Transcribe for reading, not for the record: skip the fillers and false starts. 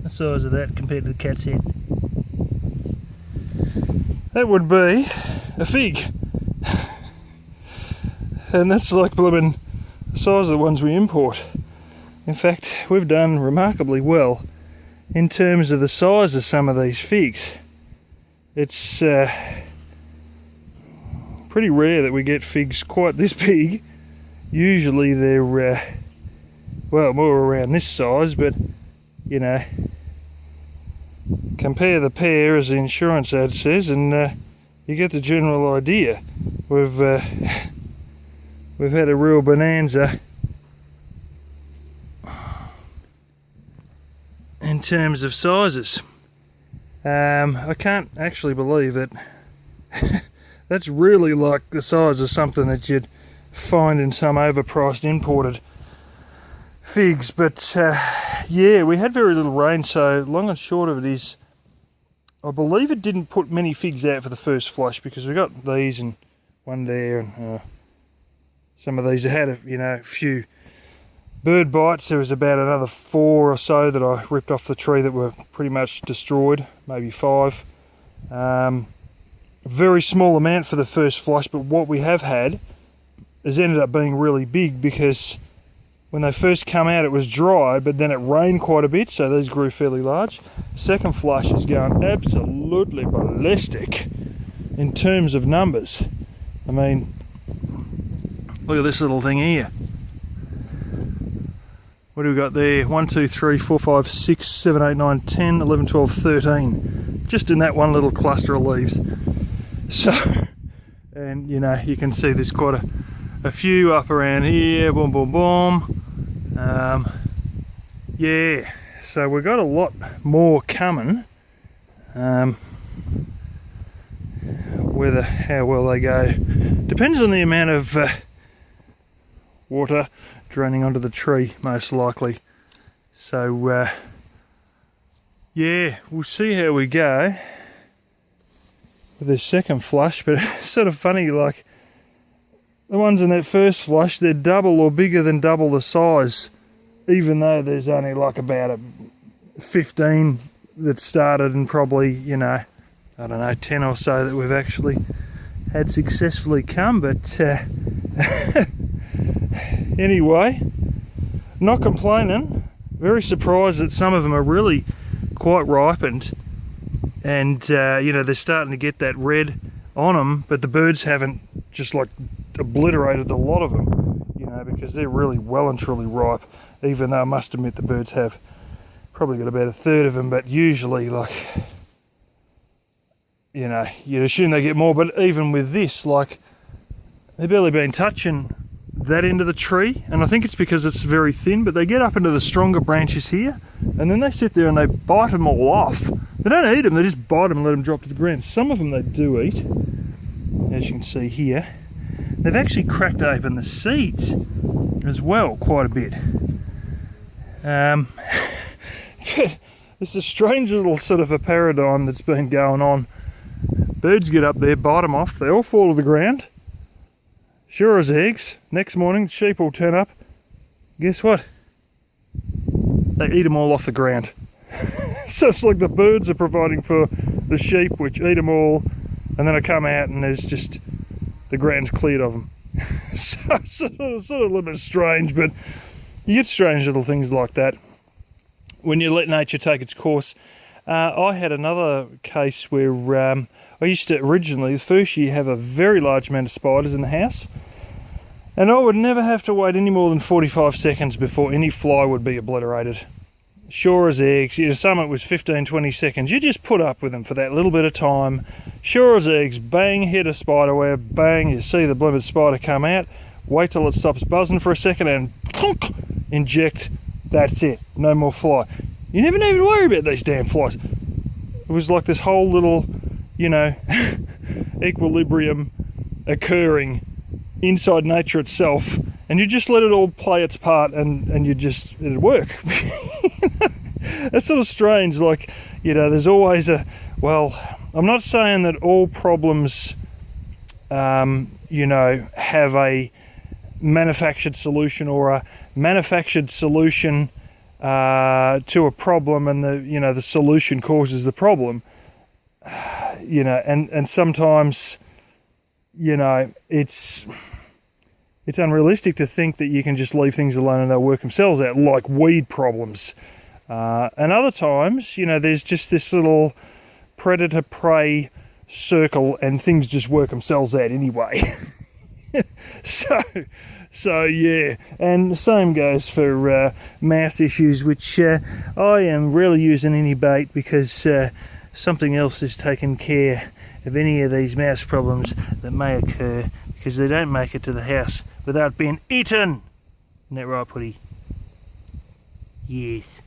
the size of that compared to the cat's head. That would be a fig. And that's like blooming the size of the ones we import. In fact, we've done remarkably well in terms of the size of some of these figs. It's pretty rare that we get figs quite this big. Usually they're, well, more around this size, but, you know, compare the pair, as the insurance ad says, and you get the general idea. We've had a real bonanza in terms of sizes. I can't actually believe that that's really like the size of something that you'd find in some overpriced imported figs. But yeah, we had very little rain, so long and short of it is, I believe it didn't put many figs out for the first flush, because we got these and one there, and some of these had a few bird bites. There was about another 4 or so that I ripped off the tree that were pretty much destroyed, maybe 5. Very small amount for the first flush, but what we have had has ended up being really big, because when they first come out it was dry, but then it rained quite a bit, so these grew fairly large. Second flush is going absolutely ballistic in terms of numbers. I mean, look at this little thing here. What do we got there? 1, 2, 3, 4, 5, 6, 7, 8, 9, 10, 11, 12, 13. Just in that one little cluster of leaves. So, and you know, you can see there's quite a few up around here. Boom, boom, boom. Yeah, so we've got a lot more coming. Whether how well they go depends on the amount of water draining onto the tree, most likely. So yeah, we'll see how we go with this second flush. But it's sort of funny, like the ones in that first flush, they're double or bigger than double the size, even though there's only like about 15 that started, and probably, you know, I don't know, 10 or so that we've actually had successfully come. But anyway, not complaining. Very surprised that some of them are really quite ripened, and you know, they're starting to get that red on them, but the birds haven't just like obliterated a lot of them, you know, because they're really well and truly ripe, even though I must admit the birds have probably got about 1/3 of them. But usually, like, you know, you'd assume they get more, but even with this, like, they've barely been touching that end of the tree, and I think it's because it's very thin, but they get up into the stronger branches here, and then they sit there and they bite them all off. They don't eat them, they just bite them and let them drop to the ground. Some of them they do eat, as you can see here. They've actually cracked open the seeds as well quite a bit. It's a strange little sort of a paradigm that's been going on. Birds get up there, bite them off, they all fall to the ground. Sure as eggs, next morning the sheep will turn up. Guess what? They eat them all off the ground. So it's like the birds are providing for the sheep, which eat them all, and then I come out and there's just, the ground's cleared of them. So it's sort of a little bit strange, but you get strange little things like that when you let nature take its course. I had another case where I used to originally, the first year, have a very large amount of spiders in the house, and I would never have to wait any more than 45 seconds before any fly would be obliterated. Sure as eggs, you know, some it was 15-20 seconds. You just put up with them for that little bit of time. Sure as eggs, bang, hit a spider web, bang, you see the bloomin' spider come out, wait till it stops buzzing for a second and clunk, inject, that's it, no more fly. You never even worry about these damn flies. It was like this whole little, you know, equilibrium occurring inside nature itself, and you just let it all play its part, and you just, it'd work. That's sort of strange. Like, you know, there's always a, well, I'm not saying that all problems, you know, have a manufactured solution, or a manufactured solution to a problem, and the solution causes the problem. And sometimes, it's unrealistic to think that you can just leave things alone and they'll work themselves out, like weed problems. And other times, there's just this little predator-prey circle and things just work themselves out anyway. So yeah, and the same goes for mouse issues, which I am rarely using any bait because something else is taking care of any of these mouse problems that may occur because they don't make it to the house without being eaten. Isn't that right, Putty? Yes.